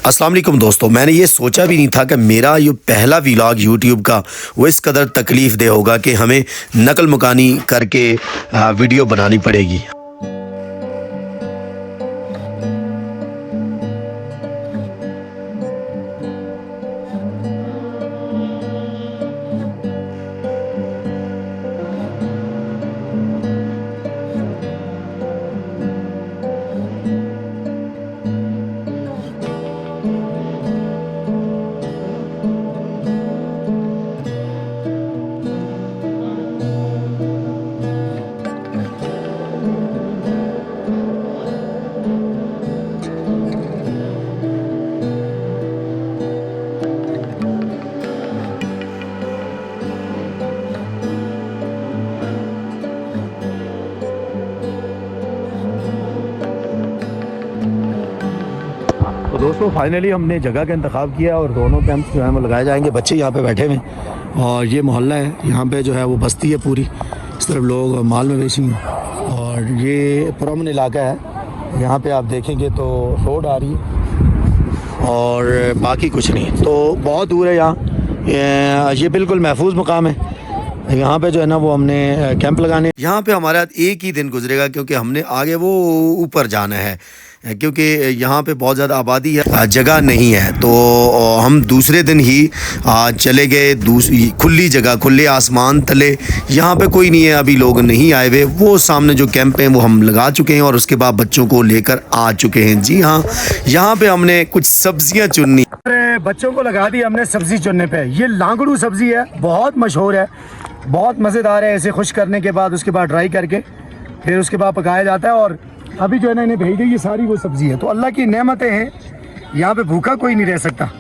अस्सलाम वालेकुम दोस्तों, मैंने ये सोचा भी नहीं था कि मेरा ये पहला व्लॉग यूट्यूब का वो इस कदर तकलीफ़ दे होगा कि हमें नकल मुकानी करके वीडियो बनानी पड़ेगी। तो दोस्तों फाइनली हमने जगह का इंतखाब किया और दोनों कैंप्स जो हैं वो लगाए जाएंगे। बच्चे यहाँ पे बैठे हुए हैं और ये मोहल्ला है, यहाँ पे जो है वो बस्ती है पूरी। इस तरफ लोग माल मवेशी हैं और ये पुरअमन इलाका है। यहाँ पे आप देखेंगे तो रोड आ रही है और बाकी कुछ नहीं, तो बहुत दूर है यहाँ। ये बिल्कुल महफूज मुकाम है। यहाँ पे जो है ना वो हमने कैंप लगाने, यहाँ पे हमारा एक ही दिन गुजरेगा क्योंकि हमने आगे वो ऊपर जाना है, क्योंकि यहाँ पे बहुत ज़्यादा आबादी है, जगह नहीं है। तो हम दूसरे दिन ही चले गए दूसरी खुली जगह, खुले आसमान तले। यहाँ पे कोई नहीं है, अभी लोग नहीं आए हुए। वो सामने जो कैंप हैं वो हम लगा चुके हैं और उसके बाद बच्चों को लेकर आ चुके हैं। जी हाँ, यहाँ पे हमने कुछ सब्जियाँ चुननी, बच्चों को लगा दी हमने सब्जी चुनने पे। ये लांगड़ू सब्जी है, बहुत मशहूर है, बहुत मज़ेदार है। इसे खुश करने के बाद उसके बाद ड्राई करके फिर उसके बाद पकाया जाता है और अभी जो है ना इन्हें भेज दी। ये सारी वो सब्ज़ी है, तो अल्लाह की नेमतें हैं, यहाँ पे भूखा कोई नहीं रह सकता।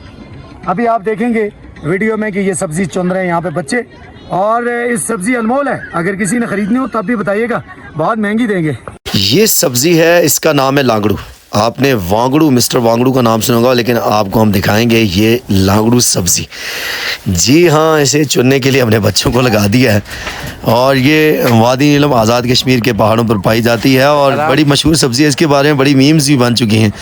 अभी आप देखेंगे वीडियो में कि ये सब्ज़ी चुन रहे हैं यहाँ पे बच्चे, और इस सब्ज़ी अनमोल है। अगर किसी ने ख़रीदनी हो तब भी बताइएगा, बहुत महंगी देंगे। ये सब्ज़ी है, इसका नाम है लांगड़ू। आपने वांगड़ू, मिस्टर वांगड़ू का नाम सुना होगा, लेकिन आपको हम दिखाएंगे ये लांगड़ू सब्ज़ी। जी हाँ, इसे चुनने के लिए हमने बच्चों को लगा दिया है और ये वादी नीलम आज़ाद कश्मीर के पहाड़ों पर पाई जाती है और बड़ी मशहूर सब्ज़ी है। इसके बारे में बड़ी मीम्स भी बन चुकी हैं,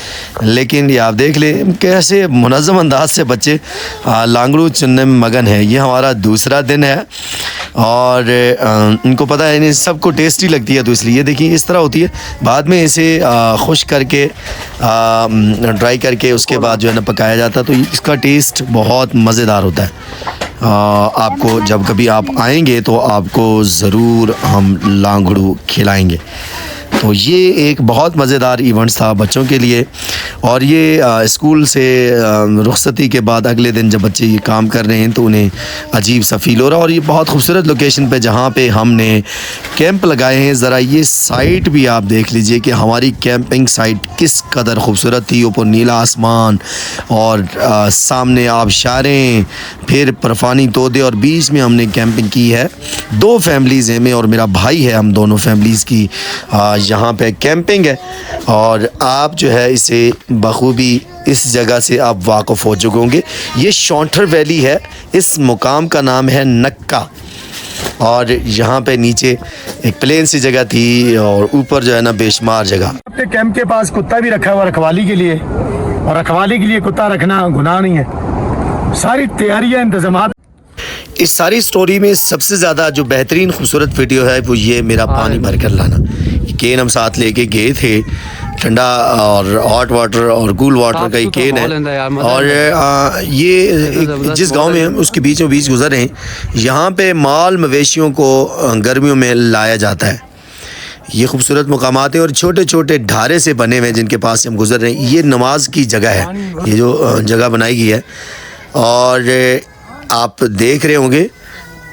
लेकिन ये आप देख लें कैसे मुनज़्ज़म अंदाज से बच्चे लांगड़ू चुनने में मगन है। ये हमारा दूसरा दिन है और इनको पता है, इन्हें सबको टेस्टी लगती है, तो इसलिए ये देखिए इस तरह होती है। बाद में इसे खुश करके ड्राई करके उसके बाद जो है ना पकाया जाता है, तो इसका टेस्ट बहुत मज़ेदार होता है। आपको जब कभी आप आएंगे तो आपको ज़रूर हम लांगड़ू खिलाएंगे। तो ये एक बहुत मज़ेदार इवेंट था बच्चों के लिए। और ये स्कूल से रुखसती के बाद अगले दिन जब बच्चे ये काम कर रहे हैं तो उन्हें अजीब सा फील हो रहा है। और ये बहुत खूबसूरत लोकेशन पे जहाँ पे हमने कैंप लगाए हैं, ज़रा ये साइट भी आप देख लीजिए कि हमारी कैंपिंग साइट किस कदर खूबसूरत थी। ऊपर नीला आसमान और सामने आबशारें, फिर बर्फ़ानी तोदे और बीच में हमने कैंपिंग की है। 2 फैमिलीज़ हैं, मैं और मेरा भाई है, हम दोनों फैमिलीज़ की यहाँ पे कैंपिंग है। और आप जो है इसे बखूबी इस जगह से आप वाक़िफ़ हो चुके होंगे। ये शॉन्टर वैली है, इस मुकाम का नाम है नक्का। और यहाँ पे नीचे एक प्लेन सी जगह थी और ऊपर जो है ना बेशुमार जगह। अपने कैंप के पास कुत्ता भी रखा हुआ रखवाली के लिए, और रखवाली के लिए कुत्ता रखना गुनाह नहीं है। सारी तैयारियाँ, इंतजाम। इस सारी स्टोरी में सबसे ज़्यादा जो बेहतरीन खूबसूरत वीडियो है वो ये मेरा पानी भर कर लाना। केन हम साथ लेके गए थे, ठंडा और हॉट वाटर और कूल वाटर का ही केन है। और ये जिस गांव में हम उसके बीचों बीच गुजर रहे हैं, यहाँ पे माल मवेशियों को गर्मियों में लाया जाता है। ये खूबसूरत मुकामात हैं और छोटे छोटे ढारे से बने हुए हैं जिनके पास हम गुजर रहे हैं। ये नमाज की जगह है, ये जो जगह बनाई गई है। और आप देख रहे होंगे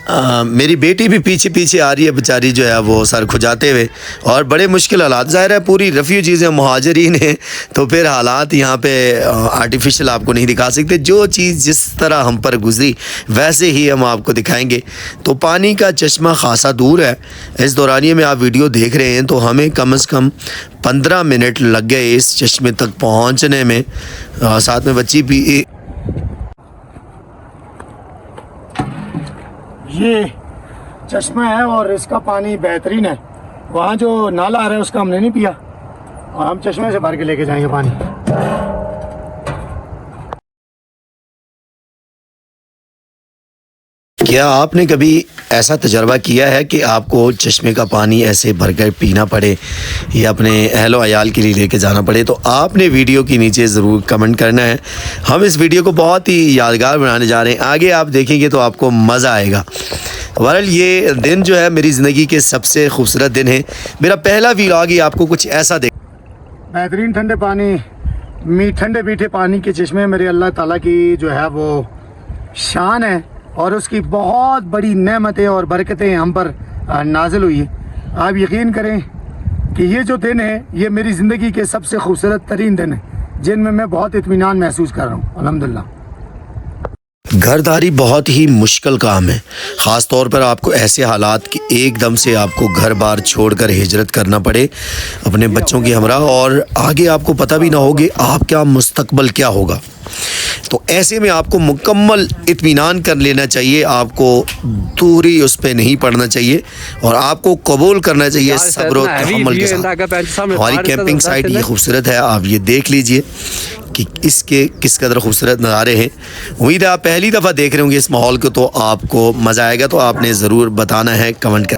मेरी बेटी भी पीछे पीछे आ रही है, बेचारी जो है वो सर खुजाते हुए। और बड़े मुश्किल हालात, ज़ाहिर है पूरी रेफ्यूजीज़ हैं, मुहाजिरीन हैं, तो फिर हालात यहाँ पे आर्टिफिशियल आपको नहीं दिखा सकते। जो चीज़ जिस तरह हम पर गुजरी वैसे ही हम आपको दिखाएंगे। तो पानी का चश्मा खासा दूर है। इस दौरानिए में आप वीडियो देख रहे हैं तो हमें कम से कम 15 मिनट लग गए इस चश्मे तक पहुँचने में। साथ में बच्ची भी। ये चश्मा है और इसका पानी बेहतरीन है। वहाँ जो नाला आ रहा है उसका हमने नहीं पिया और हम चश्मे से भर के लेके जाएंगे पानी। क्या आपने कभी ऐसा तजर्बा किया है कि आपको चश्मे का पानी ऐसे भरकर पीना पड़े या अपने अहलो अयाल के लिए लेके जाना पड़े? तो आपने वीडियो के नीचे ज़रूर कमेंट करना है। हम इस वीडियो को बहुत ही यादगार बनाने जा रहे हैं, आगे आप देखेंगे तो आपको मज़ा आएगा। बहरहाल ये दिन जो है मेरी ज़िंदगी के सबसे खूबसूरत दिन है। मेरा पहला व्लॉग ही आपको कुछ ऐसा देख, बेहतरीन ठंडे पानी, ठंडे मीठे पानी के चश्मे मेरे अल्लाह ताला की जो है वो शान है और उसकी बहुत बड़ी नेमतें और बरकतें हम पर नाजिल हुई है। आप यकीन करें कि ये जो दिन है ये मेरी ज़िंदगी के सबसे खूबसूरत तरीन दिन है, जिनमें मैं बहुत इत्मीनान महसूस कर रहा हूँ अल्हम्दुलिल्लाह। घरदारी बहुत ही मुश्किल काम है, ख़ास तौर पर आपको ऐसे हालात कि एकदम से आपको घर बार छोड़कर हिजरत करना पड़े अपने बच्चों की हमरा, और आगे आपको पता भी ना होगे आपका मुस्तकबल क्या होगा। तो ऐसे में आपको मुकम्मल इत्मीनान कर लेना चाहिए, आपको दूरी उस पर नहीं पड़ना चाहिए और आपको कबूल करना चाहिए सब्र और तहम्मुल के साथ। हमारी कैंपिंग साइट ये खूबसूरत है, आप ये देख लीजिए कि इसके किस कदर खूबसूरत नज़ारे हैं। उम्मीद है आप पहली दफ़ा देख रहे होंगे इस माहौल को, तो आपको मज़ा आएगा। तो आपने ज़रूर बताना है कमेंट कर।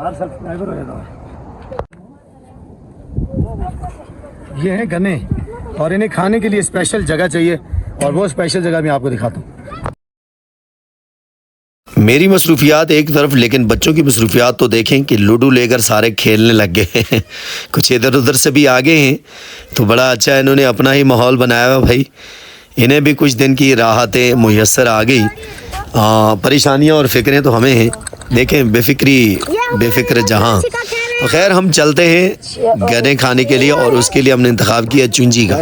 ये हैं गन्ने और इन्हें खाने के लिए स्पेशल जगह चाहिए और वो स्पेशल जगह मैं आपको दिखाता हूँ। मेरी मसरूफियात एक तरफ, लेकिन बच्चों की मसरूफियात तो देखें कि लूडो लेकर सारे खेलने लग गए हैं। कुछ इधर उधर से भी आगे हैं, तो बड़ा अच्छा इन्होंने अपना ही माहौल बनाया हुआ भाई। इन्हें भी कुछ दिन की राहतें मुयस्सर आ गई, परेशानियां और फ़िक्रें तो हमें हैं। देखें बेफिक्र जहां। तो खैर हम चलते हैं गन्ने खाने के लिए और उसके लिए हमने इंतखाब किया चुंजी का।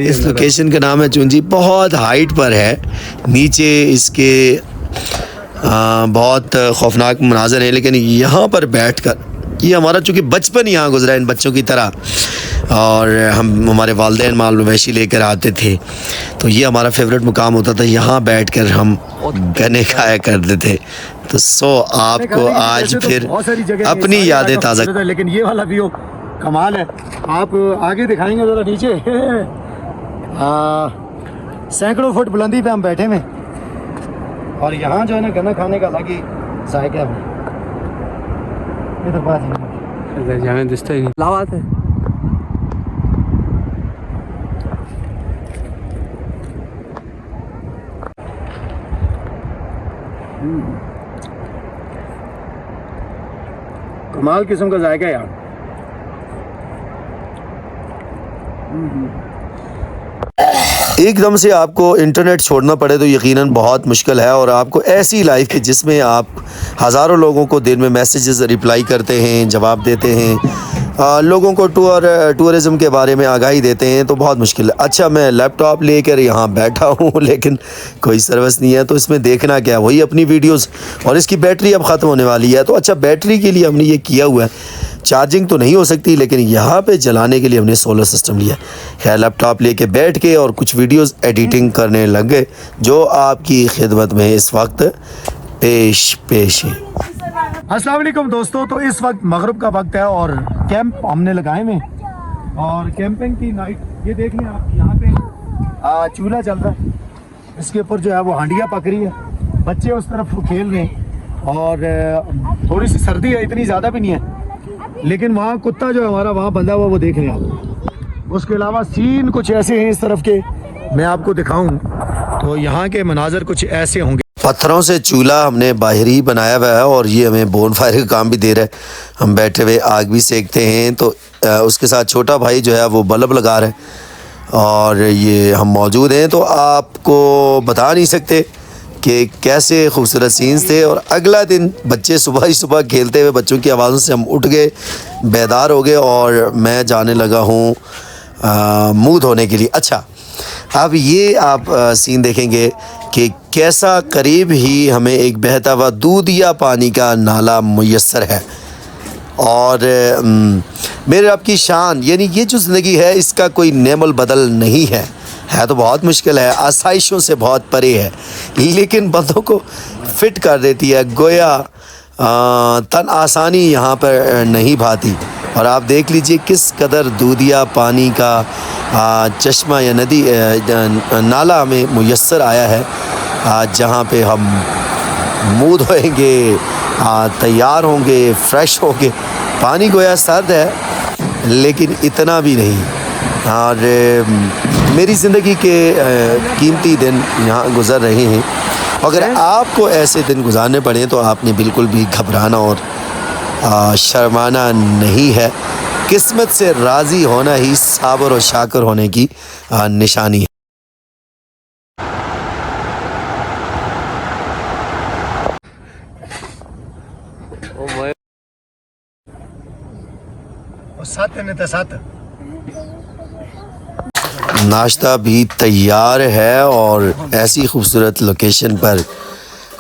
इस लोकेशन का नाम है चुंजी, बहुत हाइट पर है, नीचे इसके बहुत खौफनाक मनाज़र है, लेकिन यहाँ पर बैठकर ये हमारा चूँकि बचपन यहाँ गुजरा इन बच्चों की तरह, और हमारे वालिदैन माल मवेशी लेकर आते थे, तो ये हमारा फेवरेट मुकाम होता था, यहाँ बैठकर हम गन्ने खाया करते थे। तो आपको आज फिर अपनी यादें ताज़ा। लेकिन ये वाला व्यू कमाल है, आप आगे दिखाएंगे ज़रा नीचे। सैकड़ों फुट बुलंदी पे हम बैठे हैं और यहाँ जो है ना गन्ना खाने का अलग ही जायका है। लावात है। कमाल किस्म का जायका है यार। एकदम से आपको इंटरनेट छोड़ना पड़े तो यकीनन बहुत मुश्किल है, और आपको ऐसी लाइफ है जिसमें आप हज़ारों लोगों को दिन में मैसेजेस रिप्लाई करते हैं, जवाब देते हैं, लोगों को टूरिज़म के बारे में आगाही देते हैं, तो बहुत मुश्किल है। अच्छा मैं लैपटॉप लेकर यहाँ बैठा हूँ लेकिन कोई सर्विस नहीं है, तो इसमें देखना क्या, वही अपनी वीडियोस, और इसकी बैटरी अब ख़त्म होने वाली है। तो अच्छा बैटरी के लिए हमने ये किया हुआ है, चार्जिंग तो नहीं हो सकती लेकिन यहाँ पे जलाने के लिए हमने सोलर सिस्टम लिया। खैर लैपटॉप लेके बैठ के और कुछ वीडियोस एडिटिंग करने लग गए, जो आपकी खिदमत में इस वक्त पेश है। अस्सलाम वालेकुम दोस्तों, तो इस वक्त मगरिब का वक्त है और कैंप हमने लगाए में, और कैंपिंग की नाइट ये देख लें आप, यहाँ पे चूल्हा चल रहा है, इसके ऊपर जो है वो हांडियाँ पक रही है, बच्चे उस तरफ खेल रहे हैं और थोड़ी सी सर्दी है, इतनी ज़्यादा भी नहीं है, लेकिन वहाँ कुत्ता जो है हमारा वहाँ बंधा हुआ वो देख रहे हैं आप। उसके अलावा सीन कुछ ऐसे हैं इस तरफ के, मैं आपको दिखाऊं तो यहाँ के मनाजर कुछ ऐसे होंगे। पत्थरों से चूल्हा हमने बाहर ही बनाया हुआ है और ये हमें बोन फायर का काम भी दे रहा है, हम बैठे हुए आग भी सेकते हैं। तो उसके साथ छोटा भाई जो है वो बल्ब लगा रहा है और ये हम मौजूद हैं, तो आपको बता नहीं सकते कि कैसे खूबसूरत सीन्स थे। और अगला दिन बच्चे सुबह ही सुबह खेलते हुए, बच्चों की आवाज़ों से हम उठ गए, बेदार हो गए और मैं जाने लगा हूँ मुँह धोने के लिए। अच्छा अब ये आप सीन देखेंगे कि कैसा करीब ही हमें एक बहता हुआ दूध या पानी का नाला मुयस्सर है, और मेरे रब की शान, यानी ये जो ज़िंदगी है इसका कोई नेमल बदल नहीं है तो बहुत मुश्किल है, आसाइशों से बहुत परे है, लेकिन बंदों को फिट कर देती है, गोया तन आसानी यहाँ पर नहीं भाती। और आप देख लीजिए किस कदर दूधिया पानी का चश्मा या नदी नाला हमें मुयस्सर आया है, जहाँ पे हम मुँह धोएंगे, तैयार होंगे, फ्रेश होंगे। पानी गोया सर्द है लेकिन इतना भी नहीं। और मेरी ज़िंदगी के कीमती दिन यहाँ गुज़र रहे हैं। अगर आपको ऐसे दिन गुजारने पड़े तो आपने बिल्कुल भी घबराना और शर्माना नहीं है। किस्मत से राज़ी होना ही साबर और शाकर होने की निशानी है। नाश्ता भी तैयार है और ऐसी खूबसूरत लोकेशन पर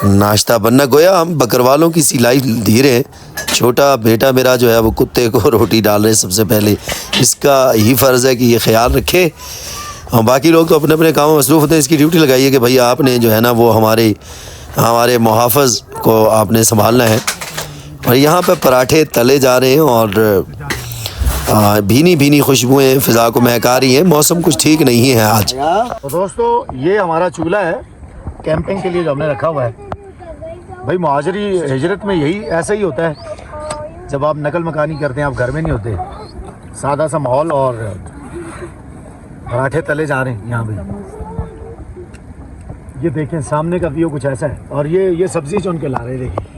नाश्ता बनना, गोया हम बकरवालों की सिलाई दे रहे हैं। छोटा बेटा मेरा जो है वो कुत्ते को रोटी डाल रहे हैं सबसे पहले। इसका ही फ़र्ज़ है कि ये ख्याल रखे और बाकी लोग तो अपने अपने काम में मसरूफ़ होते हैं। इसकी ड्यूटी लगाई है कि भाई आपने जो है ना वो हमारे मुहाफ़िज़ को आपने संभालना है। और यहाँ पे पराठे तले जा रहे हैं और भीनी भीनी खुशबुएँ फ़िज़ा को महका रही हैं। मौसम कुछ ठीक नहीं है आज। तो दोस्तों ये हमारा चूल्हा है कैंपिंग के लिए जो हमने रखा हुआ है। भाई मुहाजिरी हिजरत में यही ऐसा ही होता है। जब आप नकल मकानी करते हैं आप घर में नहीं होते। सादा सा माहौल और पराठे तले जा रहे हैं यहाँ पे। ये देखें सामने का व्यू कुछ ऐसा है और ये सब्जी चुन के ला रहे हैं। देखिए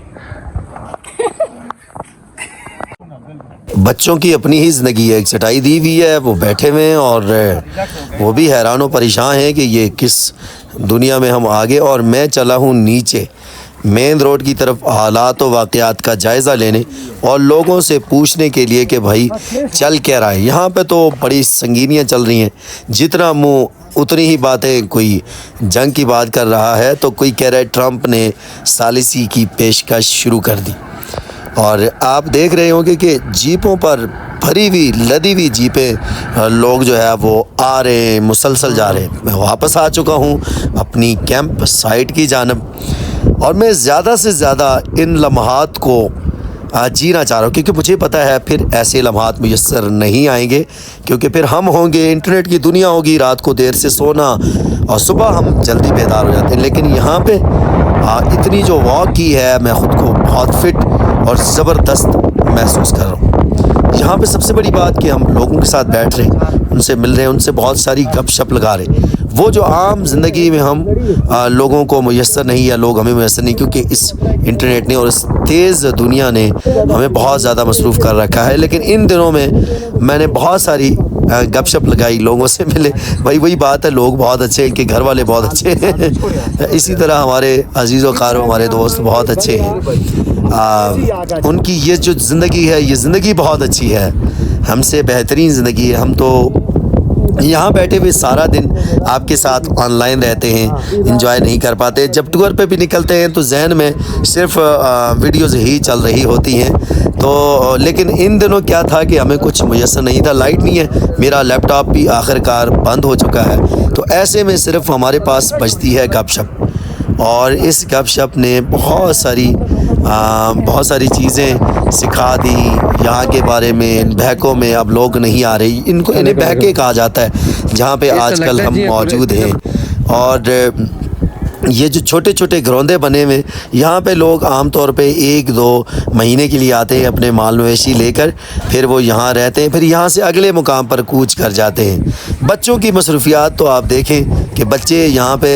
बच्चों की अपनी ही ज़िंदगी है। एक चटाई दी हुई है, वो बैठे हुए हैं और वो भी हैरान व परेशान हैं कि ये किस दुनिया में हम आगे। और मैं चला हूँ नीचे मेन रोड की तरफ हालात व वाक़यात का जायज़ा लेने और लोगों से पूछने के लिए कि भाई चल क्या रहा है। यहाँ पे तो बड़ी संगीनियाँ चल रही हैं। जितना मुँह उतनी ही बातें। कोई जंग की बात कर रहा है तो कोई कह रहा है ट्रंप ने सालिसी की पेशकश शुरू कर दी। और आप देख रहे होंगे कि जीपों पर भरी हुई लदी हुई जीपें लोग जो है वो आ रहे हैं, मुसलसल जा रहे हैं। मैं वापस आ चुका हूँ अपनी कैंप साइट की जानब और मैं ज़्यादा से ज़्यादा इन लम्हात को जीना चाह रहा हूँ क्योंकि मुझे पता है फिर ऐसे लम्हात मुयस्सर नहीं आएंगे। क्योंकि फिर हम होंगे, इंटरनेट की दुनिया होगी, रात को देर से सोना और सुबह हम जल्दी बेदार हो जाते हैं। लेकिन यहाँ पे इतनी जो वॉक की है मैं ख़ुद को बहुत फिट और ज़बरदस्त महसूस कर रहा हूँ। यहाँ पे सबसे बड़ी बात कि हम लोगों के साथ बैठ रहे हैं, उनसे मिल रहे हैं, उनसे बहुत सारी गपशप लगा रहे हैं। वो जो आम ज़िंदगी में हम लोगों को मुयस्सर नहीं या लोग हमें मुयस्सर नहीं, क्योंकि इस इंटरनेट ने और इस तेज़ दुनिया ने हमें बहुत ज़्यादा मसरूफ़ कर रखा है। लेकिन इन दिनों में मैंने बहुत सारी गपशप लगाई, लोगों से मिले। भाई वही बात है, लोग बहुत अच्छे हैं, इनके घर वाले बहुत अच्छे हैं। इसी तरह हमारे अजीज़ व क़ारो हमारे दोस्त बहुत अच्छे हैं। उनकी ये जो ज़िंदगी है ये ज़िंदगी बहुत अच्छी है, हमसे बेहतरीन ज़िंदगी है। हम तो यहाँ बैठे हुए सारा दिन आपके साथ ऑनलाइन रहते हैं, एंजॉय नहीं कर पाते। जब टूर पे भी निकलते हैं तो जहन में सिर्फ वीडियोज़ ही चल रही होती हैं। तो लेकिन इन दिनों क्या था कि हमें कुछ मुयस्सर नहीं था, लाइट नहीं है, मेरा लैपटॉप भी आखिरकार बंद हो चुका है। तो ऐसे में सिर्फ हमारे पास बचती है गपशप। और इस गपशप ने बहुत सारी चीज़ें सिखा दी यहाँ के बारे में। बहकों में अब लोग नहीं आ रहे, इन्हें बहके कहा जाता है जहाँ पे आजकल हम मौजूद हैं। और ये जो छोटे छोटे घरौंदे बने हुए यहाँ पे लोग आम तौर पे 1-2 महीने के लिए आते हैं अपने माल मवेशी लेकर, फिर वो यहाँ रहते हैं, फिर यहाँ से अगले मुकाम पर कूच कर जाते हैं। बच्चों की मसरूफियात तो आप देखें कि बच्चे यहाँ पे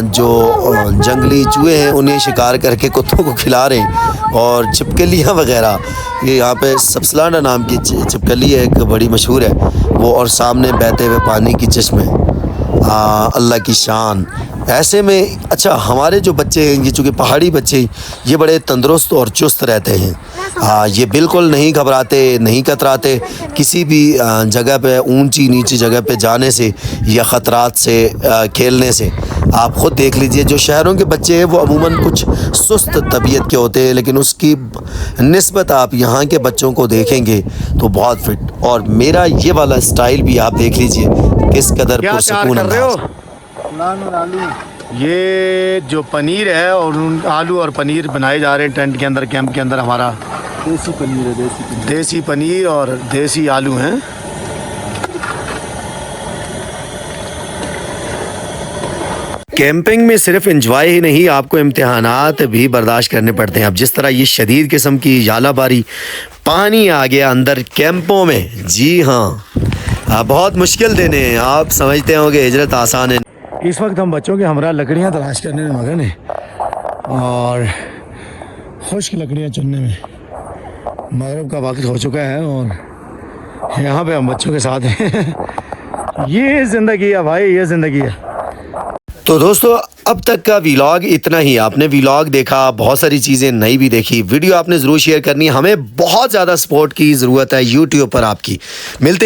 जो जंगली चूहे हैं उन्हें शिकार करके कुत्तों को खिला रहे हैं। और छिपकलियाँ वगैरह, ये यहाँ पे सबसलाना नाम की छिपकली है, एक बड़ी मशहूर है वो, और सामने बहते हुए पानी की चश्मे, अल्लाह की शान। ऐसे में अच्छा हमारे जो बच्चे हैं, ये चूँकि पहाड़ी बच्चे, ये बड़े तंदुरुस्त और चुस्त रहते हैं। ये बिल्कुल नहीं घबराते, नहीं कतराते किसी भी जगह पे, ऊंची नीची जगह पे जाने से या ख़तरात से खेलने से। आप ख़ुद देख लीजिए, जो शहरों के बच्चे हैं वो अमूमन कुछ सुस्त तबीयत के होते हैं, लेकिन उसकी निस्बत आप यहाँ के बच्चों को देखेंगे तो बहुत फिट। और मेरा ये वाला स्टाइल भी आप देख लीजिए किस कदर पुरसकून अंदाज़। ये जो पनीर है और आलू और पनीर बनाए जा रहे हैं टेंट के अंदर, कैंप के अंदर। हमारा देसी पनीर है, देसी पनीर और देसी आलू हैं। कैंपिंग में सिर्फ एंजॉय ही नहीं, आपको इम्तिहानात भी बर्दाश्त करने पड़ते हैं। अब जिस तरह ये शदीद किस्म की जालाबारी, पानी आ गया अंदर कैंपों में, जी हाँ, बहुत मुश्किल दिन है। आप समझते होंगे हिजरत आसान है। इस वक्त हम बच्चों के हमरा लकड़ियाँ तलाश करने में मगन हैं और खुश्क लकड़ियाँ चुनने में। मगरिब का वक्त हो चुका है और यहाँ पे हम बच्चों के साथ हैं। ये ज़िंदगी है भाई, ये ज़िंदगी है। तो दोस्तों अब तक का व्लॉग इतना ही। आपने व्लॉग देखा, बहुत सारी चीज़ें नई भी देखी। वीडियो आपने ज़रूर शेयर करनी है, हमें बहुत ज़्यादा सपोर्ट की ज़रूरत है यूट्यूब पर आपकी। मिलते